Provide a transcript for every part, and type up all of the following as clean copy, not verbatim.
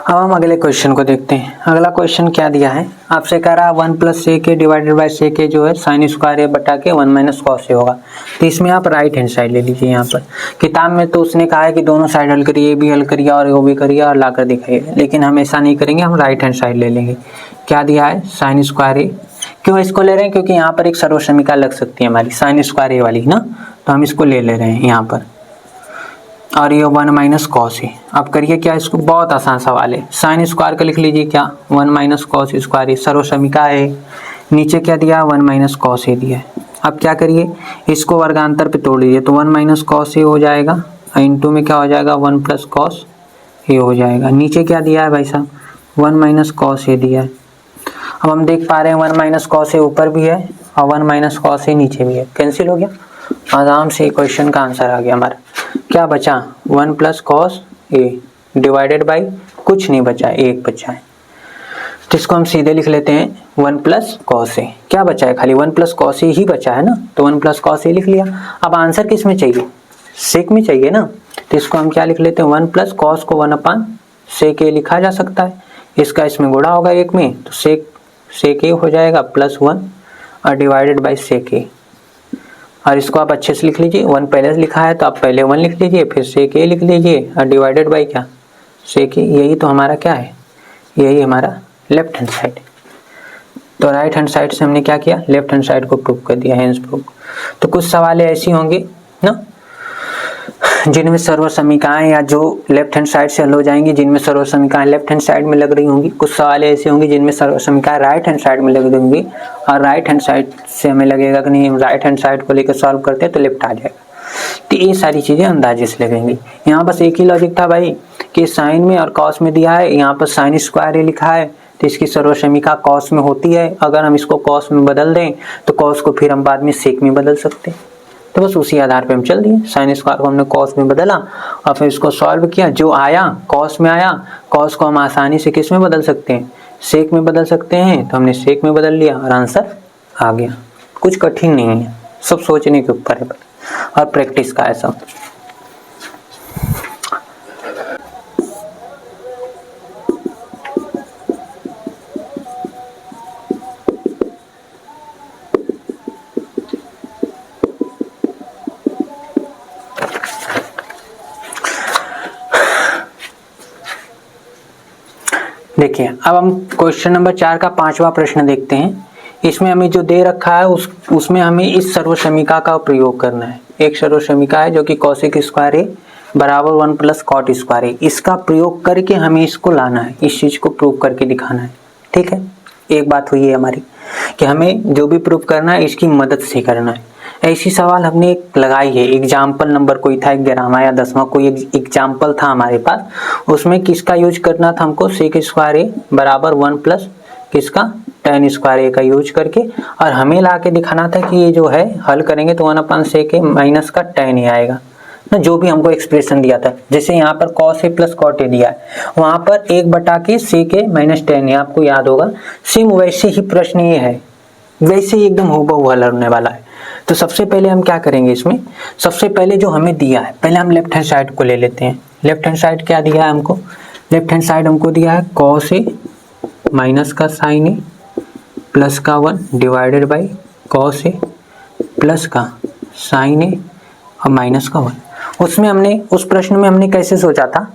अब हम अगले क्वेश्चन को देखते हैं। अगला क्वेश्चन क्या दिया है, आपसे कह रहा है 1 + sec डिवाइडेड बाय sec जो है साइन स्क्वायर ए बटा के 1 - cos ए होगा। तो इसमें आप राइट हैंड साइड ले लीजिए। यहाँ पर किताब में तो उसने कहा है कि दोनों साइड हल करिए, भी हल करिए और वो भी करिए और ला कर दिखाइए, लेकिन हम ऐसा नहीं करेंगे, हम राइट हैंड साइड ले लेंगे। क्या दिया है, साइन स्क्वायर ए। क्यों इसको ले रहे हैं, क्योंकि यहाँ पर एक सर्वसमीका लग सकती है हमारी साइन स्क्वायर ए वाली ना, तो हम इसको ले रहे हैं यहाँ पर। और ये 1 - cos है। अब करिए क्या, इसको बहुत आसान सवाल है। साइन स्क्वायर का लिख लीजिए क्या, 1 - cos स्क्वायर, सर्वसमीका है। नीचे क्या दिया, 1 - cos ए दिया है। अब क्या करिए, इसको वर्गांतर पे तोड़ लीजिए, तो 1 - cos ए हो जाएगा, इंटू में क्या हो जाएगा 1 + cos ए हो जाएगा। नीचे क्या दिया है भाई साहब, 1 - cos ए दिया है। अब हम देख पा रहे हैं 1 - cos ए ऊपर भी है और 1 - cos ए नीचे भी है, कैंसिल हो गया, आराम से क्वेश्चन का आंसर आ गया हमारा। क्या बचा, 1 + cos ए डिवाइडेड बाई कुछ नहीं बचा, एक बचा है, तो इसको हम सीधे लिख लेते हैं 1 + cos ए। क्या बचा है, खाली 1 + cos ए ही बचा है ना, तो 1 + cos ए लिख लिया। अब आंसर किस में चाहिए, सेक में चाहिए ना, तो इसको हम क्या लिख लेते हैं, 1 + cos को 1/sec ए लिखा जा सकता है। इसका इसमें गुणा होगा एक में, तो sec ए हो जाएगा +1 और डिवाइडेड बाई sec ए। और इसको आप अच्छे से लिख लीजिए, 1 पहले से लिखा है तो आप पहले 1 लिख लीजिए, फिर sec ए लिख लीजिए और डिवाइडेड बाई क्या, sec ए। यही तो हमारा क्या है, यही हमारा लेफ्ट हैंड साइड। तो राइट हैंड साइड से हमने क्या किया, लेफ्ट हैंड साइड को प्रूव कर दिया, हेंस प्रूव। तो कुछ सवाल ऐसी होंगे ना जिनमें सर्वसमीकाएं या जो लेफ्ट हैंड साइड से हल हो जाएंगी, जिनमें सर्वसमीकाएं लेफ्ट हैंड साइड में लग रही होंगी। कुछ सवाल ऐसे होंगे जिनमें सर्वसमीकाएं राइट हैंड साइड में लग रही होंगी और राइट हैंड साइड से हमें लगेगा कि नहीं, राइट हैंड साइड को लेकर सॉल्व करते हैं तो लेफ्ट आ जाएगा। तो ये सारी चीजें अंदाजे से लगेंगी। यहाँ बस एक ही लॉजिक था भाई कि साइन में और कॉस में दिया है, यहाँ पर साइन स्क्वायर ए लिखा है तो इसकी सर्वसमीका कॉस में होती है। अगर हम इसको कॉस में बदल दें तो कॉस को फिर हम बाद में सेक में बदल सकते हैं। तो बस उसी आधार पे हम चल दिए, साइन स्क्वायर को हमने कॉस में बदला और फिर इसको सॉल्व किया, जो आया कॉस में आया। कॉस को हम आसानी से किस में बदल सकते हैं, सेक में बदल सकते हैं, तो हमने सेक में बदल लिया और आंसर आ गया। कुछ कठिन नहीं है, सब सोचने के ऊपर है और प्रैक्टिस का है सब। देखिए अब हम क्वेश्चन नंबर 4 का 5वां प्रश्न देखते हैं। इसमें हमें जो दे रखा है उसमें हमें इस सर्वसमीका का प्रयोग करना है। एक सर्वसमीका है जो कि cosec स्क्वायर ए बराबर 1 + cot स्क्वायर ए, इसका प्रयोग करके हमें इसको लाना है, इस चीज को प्रूव करके दिखाना है। ठीक है, एक बात हुई है हमारी कि हमें जो भी प्रूव करना है इसकी मदद से करना है। ऐसी सवाल हमने एक लगाई है, एग्जाम्पल नंबर कोई था 11वां या 10वां कोई एग्जाम्पल था हमारे पास, उसमें किसका यूज करना था हमको, सेक स्क्वायर ए बराबर 1 + किसका tan स्क्वायर ए का यूज करके, और हमें ला के दिखाना था कि ये जो है हल करेंगे तो 1/sec ए माइनस का tan ए आएगा ना, जो भी हमको एक्सप्रेशन दिया था। जैसे यहाँ पर cos ए + cot ए दिया है, वहां पर 1/sec ए माइनस tan ए, आपको याद होगा। सेम वैसे ही प्रश्न ये है, वैसे ही एकदम हूबहू हल होने वाला है। तो सबसे पहले हम क्या करेंगे, इसमें सबसे पहले जो हमें दिया है, पहले हम लेफ्ट हैंड साइड को ले लेते हैं। लेफ्ट हैंड साइड क्या दिया है हमको, लेफ्ट हैंड साइड हमको दिया है cos ए माइनस का sin ए प्लस का 1 divided by cos A plus का sin ए और माइनस का 1। उसमें हमने उस प्रश्न में हमने कैसे सोचा था,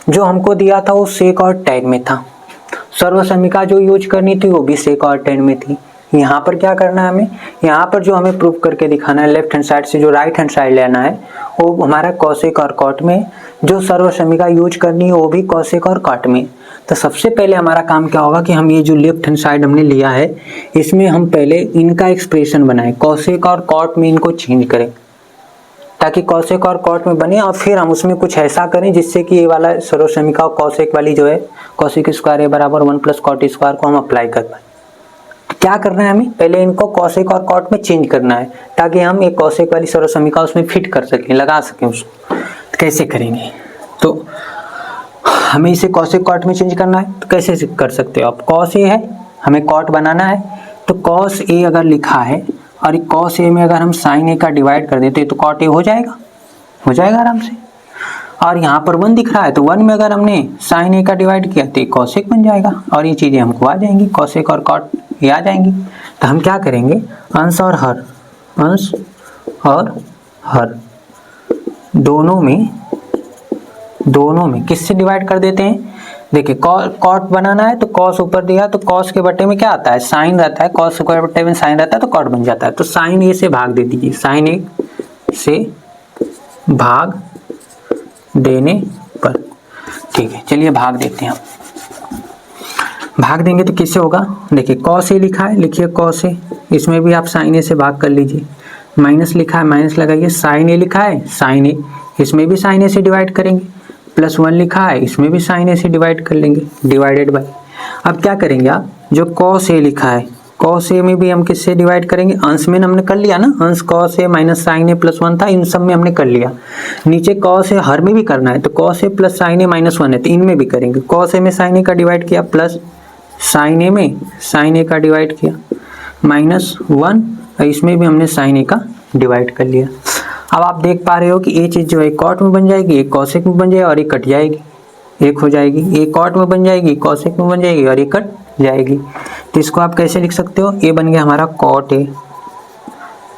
जो हमको दिया था वो सेक और tan में था, सर्वसमीका जो यूज करनी थी वो भी सेक और tan में थी। यहाँ पर क्या करना है हमें, यहाँ पर जो हमें प्रूफ करके दिखाना है, लेफ्ट हैंड साइड से जो राइट हैंड साइड लेना है वो हमारा cosec और cot में, जो सर्वसमीका यूज करनी है वो भी cosec और cot में। तो सबसे पहले हमारा काम क्या होगा कि हम ये जो लेफ्ट हैंड साइड हमने लिया है इसमें हम पहले इनका एक्सप्रेशन बनाएं, cosec और cot में इनको चेंज करें ताकि cosec और cot में बने, और फिर हम उसमें कुछ ऐसा करें जिससे कि ये वाला सर्वसमीका cosec वाली जो है cosec स्क्वायर ए बराबर 1 + cot स्क्वायर को हम अप्लाई कर पाए। क्या करना है हमें, पहले इनको cosec और cot में चेंज करना है ताकि हम एक cosec वाली सर्वसमीका उसमें फिट कर सकें, लगा सकें उसको। तो कैसे करेंगे, तो हमें इसे cosec cot में चेंज करना है, तो कैसे कर सकते हो आप, cos ए है, हमें cot बनाना है, तो cos ए अगर लिखा है और cos ए में अगर हम sin ए का डिवाइड कर देते तो cot ए हो जाएगा आराम से। और यहाँ पर 1 दिख रहा है, तो 1 में अगर हमने साइन ए का डिवाइड किया तो ये कॉसेक बन जाएगा और ये चीज़ें हमको आ जाएंगी, कॉसेक और कॉट ये आ जाएंगी। तो हम क्या करेंगे, अंश और हर दोनों में किससे डिवाइड कर देते हैं। देखिए कॉट बनाना है तो कॉस ऊपर दिया तो कॉस के बट्टे में क्या आता है, साइन रहता है, कॉस के बट्टे में साइन रहता है तो कॉट बन जाता है। तो साइन ए से भाग दे दीजिए, साइन ए से भाग देने पर, ठीक है। चलिए भाग देते हैं, भाग देंगे तो किससे होगा, देखिए कॉस ए लिखा है, लिखिए कॉस ए, इसमें भी आप साइन ए से भाग कर लीजिए। माइनस लिखा है, माइनस लगाइए, साइन ए लिखा है, साइन ए, इसमें भी साइन ए से डिवाइड करेंगे। प्लस 1 लिखा है, इसमें भी साइन ए से डिवाइड कर लेंगे, डिवाइडेड बाय। अब क्या करेंगे आप, जो कॉस ए लिखा है, कॉस ए में भी हम किससे डिवाइड करेंगे, अंश में हमने कर लिया ना, अंश cos A minus sign A plus 1 था, इन सब में हमने कर लिया। नीचे कॉस ए हर में भी करना है, तो cos A plus sign A minus 1 है, तो इनमें भी करेंगे। कॉस ए में साइन ए का डिवाइड किया, प्लस साइन ए में साइन ए का डिवाइड किया, माइनस 1, और इसमें भी हमने साइन ए का डिवाइड कर लिया। अब आप देख पा रहे हो कि ये चीज़ जो है कॉट में बन जाएगी, एक कॉसेक में बन जाएगी और ये कट जाएगी, एक हो जाएगी, ये कॉट में बन जाएगी, कॉसेक में बन जाएगी और ये कट जाएगी। तो इसको आप कैसे लिख सकते हो, ये बन गया हमारा कॉट ए,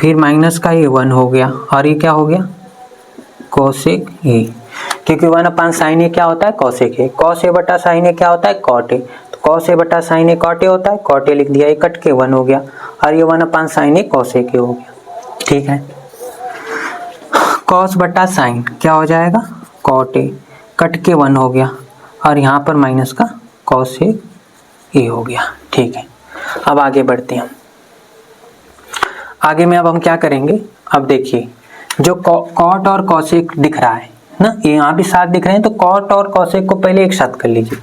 फिर माइनस का ये 1 हो गया और ये क्या हो गया, कॉसेक ए, क्योंकि 1 साइन ए क्या होता है, कॉसेक ए, कॉस ए बटा साइन ए क्या होता है, कॉट ए, तो कॉस ए बटा साइन ए कॉट ए होता है, कॉट ए लिख दिया, ये कट के 1 हो गया और ये 1 साइन ए कॉसेक ए हो गया, ठीक है। कॉस बटा साइन क्या हो जाएगा, कॉट ए, कट के 1 हो गया और यहाँ पर माइनस का कॉसेक ए हो गया, ठीक है। अब आगे बढ़ते हैं, आगे में अब हम क्या करेंगे, अब देखिए जो कॉट और कॉसेक दिख रहा है ना, ये यहाँ भी साथ दिख रहे हैं, तो कॉट और कॉसेक को पहले एक साथ कर लीजिए।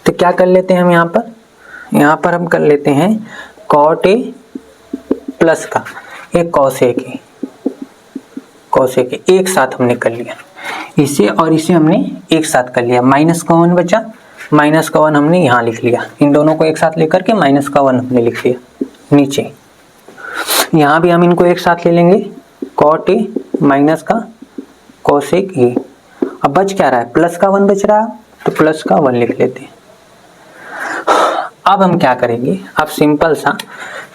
तो क्या कर लेते हैं हम यहाँ पर हम कर लेते हैं कॉट ए प्लस का एक कॉसेक ए, कॉसेक ए एक साथ हमने कर लिया, इसे और इसे हमने एक साथ कर लिया। माइनस का 1 बचा, माइनस का 1 हमने यहाँ लिख लिया, इन दोनों को एक साथ लेकर के माइनस का 1 हमने लिख लिया नीचे। यहाँ भी हम इनको एक साथ ले लेंगे, कॉट ए माइनस का कॉसेक ए। अब बच क्या रहा है, प्लस का 1 बच रहा है, तो प्लस का 1 लिख लेते हैं। अब हम क्या करेंगे, अब सिंपल सा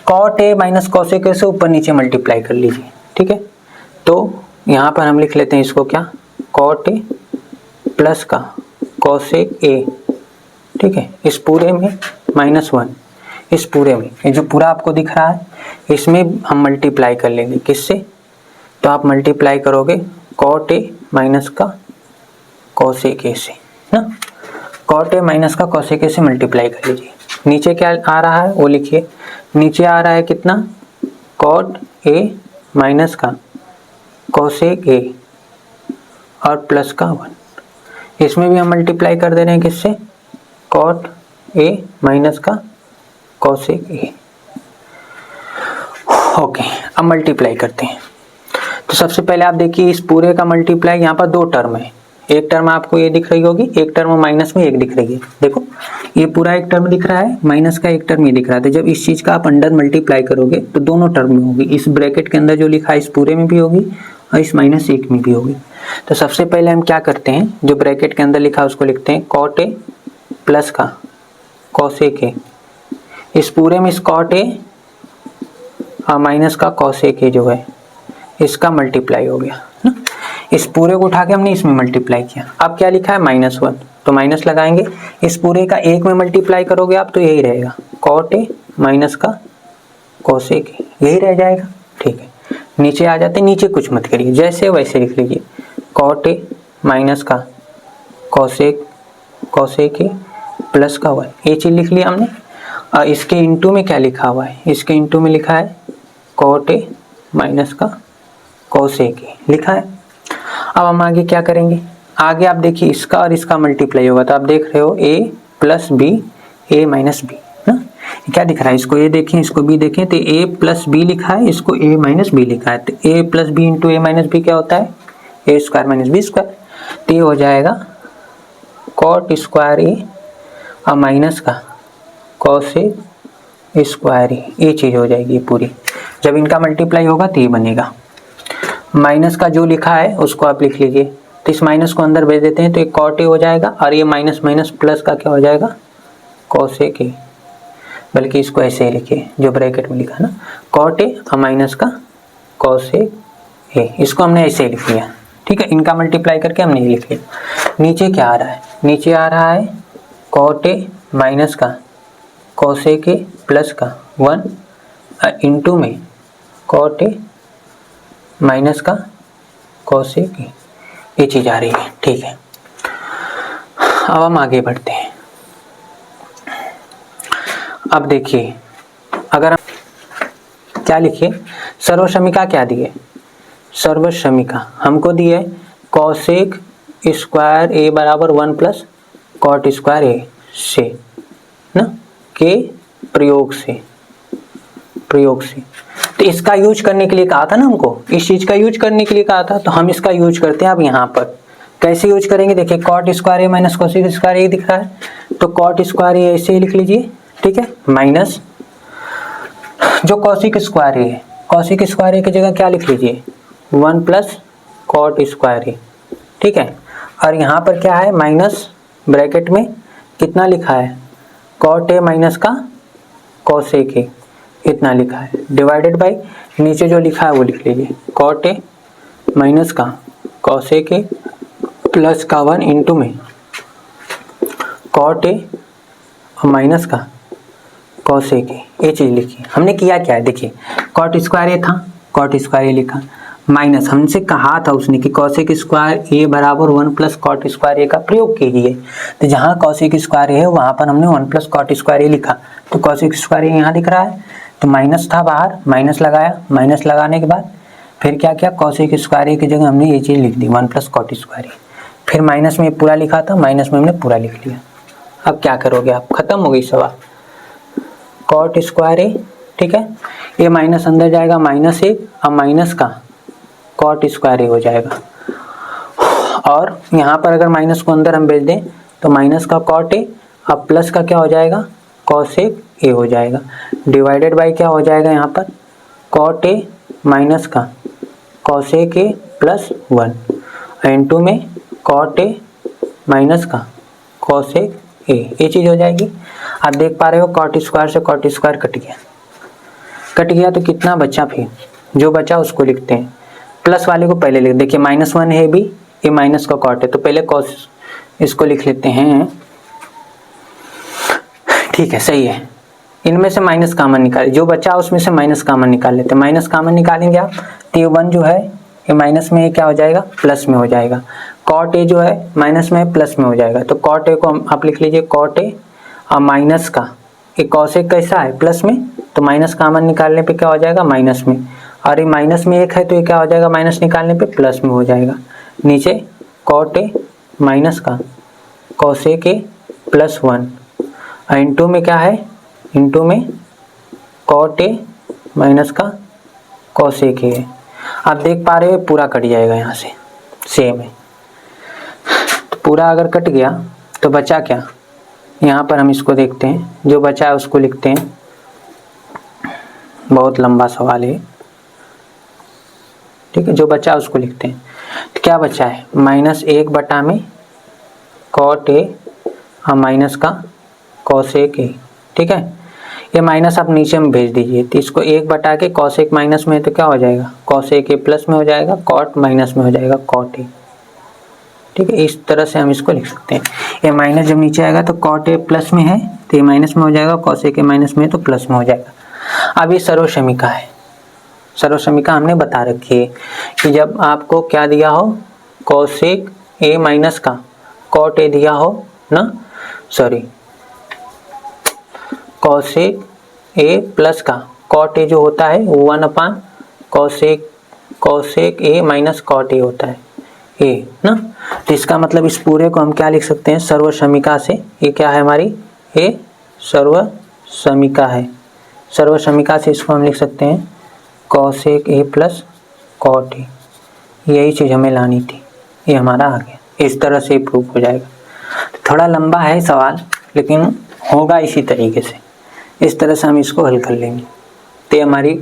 cot A minus cosec A से ऊपर नीचे मल्टीप्लाई कर लीजिए, ठीक है। तो यहाँ पर हम लिख लेते हैं इसको क्या, कॉट ए प्लस का कॉसेक ए, ठीक है। इस पूरे में -1, इस पूरे में ये जो पूरा आपको दिख रहा है इसमें हम मल्टीप्लाई कर लेंगे, किससे, तो आप मल्टीप्लाई करोगे कॉट ए माइनस का कॉसेक ए से ना, कॉट ए माइनस का कॉसेक ए से मल्टीप्लाई कर लीजिए। नीचे क्या आ रहा है वो लिखिए, नीचे आ रहा है कितना, कॉट ए माइनस का कॉसेक ए और प्लस का 1, इसमें भी हम मल्टीप्लाई कर दे रहे हैं किससे, कॉट ए माइनस का कॉसेक ए। ओके, अब मल्टीप्लाई करते हैं। तो सबसे पहले आप देखिए इस पूरे का मल्टीप्लाई, यहाँ पर 2 टर्म है, एक टर्म आपको ये दिख रही होगी, एक टर्म माइनस में एक दिख रही है। देखो ये पूरा एक टर्म दिख रहा है, माइनस का एक टर्म ये दिख रहा है। तो जब इस चीज़ का आप अंडर मल्टीप्लाई करोगे तो दोनों टर्म में होगी, इस ब्रैकेट के अंदर जो लिखा है इस पूरे में भी होगी और इस -1 में भी होगी। तो सबसे पहले हम क्या करते हैं, जो ब्रैकेट के अंदर लिखा है उसको लिखते हैं कॉट ए प्लस का कॉसेक ए, इस पूरे में इस कॉट ए और माइनस का कॉसेक ए जो है इसका मल्टीप्लाई हो गया ना, इस पूरे को उठा के हमने इसमें मल्टीप्लाई किया। अब क्या लिखा है -1, तो माइनस लगाएंगे, इस पूरे का 1 में मल्टीप्लाई करोगे आप तो यही रहेगा, कॉट ए माइनस का कॉसेक ए, यही रह जाएगा, ठीक है। नीचे आ जाते, नीचे कुछ मत करिए, जैसे वैसे लिख लीजिए, कॉट ए माइनस का कॉसेक ए प्लस का 1, ये चीज़ लिख लिया हमने। और इसके इंटू में क्या लिखा हुआ है, इसके इंटू में लिखा है कॉट ए माइनस का कॉसेक ए लिखा है। अब हम आगे क्या करेंगे, आगे आप देखिए इसका और इसका मल्टीप्लाई होगा, तो आप देख रहे हो a plus B A minus B ना, क्या दिख रहा है, इसको a देखें इसको b देखें, तो a प्लस बी लिखा है, इसको a माइनस बी लिखा है, तो a plus B into A minus B क्या होता है, a square minus B square. तो ये हो जाएगा कॉट स्क्वायर ए और माइनस का कॉसेक स्क्वायर ए, ये चीज़ हो जाएगी पूरी। जब इनका मल्टीप्लाई होगा तो ये बनेगा। माइनस का जो लिखा है उसको आप लिख लीजिए, तो इस माइनस को अंदर भेज देते हैं तो ये कॉट ए हो जाएगा और ये माइनस माइनस प्लस का क्या हो जाएगा कोसेक ए, बल्कि इसको ऐसे ही लिखिए जो ब्रैकेट में लिखा ना कॉट ए और माइनस का कोसेक ए, इसको हमने ऐसे ही लिख लिया। ठीक है, इनका मल्टीप्लाई करके हमने ये लिख लिया। नीचे क्या आ रहा है, नीचे आ रहा है कॉट ए माइनस का कोसेक ए प्लस का 1 इंटू में कॉट ए माइनस का कोसेक ए, ये चीज़ आ रही है। ठीक है, अब हम आगे बढ़ते हैं। अब देखिए अगर हम क्या लिखिए, सर्वसमीका क्या दिए, सर्वसमीका हमको दिए कोसेक स्क्वायर ए बराबर 1 प्लस कॉट स्क्वायर ए से ना के प्रयोग से तो इसका यूज करने के लिए कहा था ना हमको, इस चीज का यूज करने के लिए कहा था, तो हम इसका यूज करते हैं। अब यहाँ पर कैसे यूज करेंगे, देखिए कॉट स्क्वायर ए माइनस कोसेक स्क्वायर ए दिख रहा है, तो कॉट स्क्वायर ए ऐसे ही लिख लीजिए। ठीक है, माइनस जो कोसेक स्क्वायर ए है, कोसेक स्क्वायर ए की जगह क्या लिख लीजिए 1 प्लस कॉट स्क्वायर ए। ठीक है, और यहाँ पर क्या है माइनस ब्रैकेट में कितना लिखा है कॉट ए माइनस का कोसेक ए, इतना लिखा है, डिवाइडेड बाय नीचे जो लिखा है वो लिख लीजिए कॉट ए माइनस का कोसेक ए प्लस का 1 इंटू में कॉट ए और माइनस का कोसेक ए, ये चीज़ लिखी। हमने किया क्या है, देखिए कॉट स्क्वायर ए था, कॉट स्क्वायर ए लिखा, माइनस हमसे कहा था उसने कि कोसेक स्क्वायर ए बराबर 1 प्लस कॉट स्क्वायर ए का प्रयोग कीजिए, तो जहाँ कोसेक स्क्वायर ए है वहाँ पर हमने 1 प्लस कॉट स्क्वायर ए लिखा, तो कोसेक स्क्वायर ए यहाँ दिख रहा है, तो माइनस था बाहर, माइनस लगाया, माइनस लगाने के बाद फिर क्या किया कोसेक स्क्वायर ए की जगह हमने ये चीज़ लिख दी 1 प्लस कॉट स्क्वायर ए, फिर माइनस में पूरा लिखा था, माइनस में हमने पूरा लिख लिया। अब क्या करोगे आप, खत्म हो गई सवाल, कॉट स्क्वायर ए। ठीक है, ये माइनस अंदर जाएगा माइनस ए और माइनस का कॉट स्क्वायर ए हो जाएगा, और यहाँ पर अगर माइनस को अंदर हम भेज दें तो माइनस का कॉट ए और प्लस का क्या हो जाएगा कोसेक ए हो जाएगा, डिवाइडेड बाय क्या हो जाएगा यहाँ पर कॉट ए माइनस का कोसेक ए प्लस 1 इंटू में कॉट ए माइनस का कोसेक ए, ये चीज़ हो जाएगी। आप देख पा रहे हो कॉट स्क्वायर कट गया, तो कितना बचा, फिर जो बचा उसको लिखते हैं, प्लस वाले को पहले लिख, देखिए -1 है भी, ये माइनस का कॉट है, तो पहले कॉस इसको लिख लेते हैं। ठीक है, सही है, इनमें से माइनस कॉमन निकाले, जो बचा उसमें से माइनस कॉमन निकाल लेते हैं, माइनस कॉमन निकालेंगे आप तो ये 1 जो है ये माइनस में क्या हो जाएगा प्लस में हो जाएगा, कॉट ए जो है माइनस में प्लस में हो जाएगा, तो कॉट ए को आप लिख लीजिए कॉट ए और माइनस का ये कोसेक कैसा है प्लस में, तो माइनस कॉमन निकालने पे क्या हो जाएगा माइनस में, और ये माइनस में 1 है तो ये क्या हो जाएगा माइनस निकालने पे प्लस में हो जाएगा, नीचे कॉट ए माइनस का कोसेक ए प्लस 1 और इंटू में क्या है, इंटू में कॉट ए माइनस का कोसेक ए। आप देख पा रहे हो पूरा कट जाएगा यहाँ से, सेम है, तो पूरा अगर कट गया तो बचा क्या, यहाँ पर हम इसको देखते हैं, जो बचा है उसको लिखते हैं, बहुत लंबा सवाल है। ठीक है, जो बचा है उसको लिखते हैं, तो क्या बचा है -1 बटा में कॉट ए और माइनस का कोसेक ए। ठीक है, ये माइनस आप नीचे में भेज दीजिए, तो इसको 1 बटा के कोसेक माइनस में तो क्या हो जाएगा कोसेक ए प्लस में हो जाएगा, कॉट माइनस में हो जाएगा कॉट ए। ठीक है, इस तरह से हम इसको लिख सकते हैं, ये माइनस जब नीचे आएगा तो कॉट ए प्लस में है तो ये माइनस में हो जाएगा, कोसेक ए माइनस में है तो प्लस में हो जाएगा। अब ये सर्वसमीका है, सर्वसमीका हमने बता रखी है कि जब आपको क्या दिया हो कोसेक ए माइनस का कॉट ए दिया हो ना, सॉरी कोसेक ए प्लस का कॉट ए जो होता है वो 1 अपान cosec A minus cot A होता है ए ना, तो इसका मतलब इस पूरे को हम क्या लिख सकते हैं सर्वसमीका से, ये क्या है हमारी ए सर्वसमीका है, सर्वसमीका से इसको हम लिख सकते हैं cosec A plus cot A, यही चीज़ हमें लानी थी, ये हमारा आ गया, इस तरह से प्रूफ हो जाएगा। थोड़ा लंबा है सवाल लेकिन होगा इसी तरीके से, इस तरह से हम इसको हल कर लेंगे। तो हमारी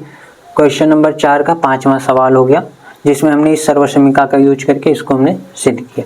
क्वेश्चन नंबर 4 का 5वां सवाल हो गया। जिसमें हमने इस सर्वसमीका का यूज करके इसको हमने सिद्ध किया।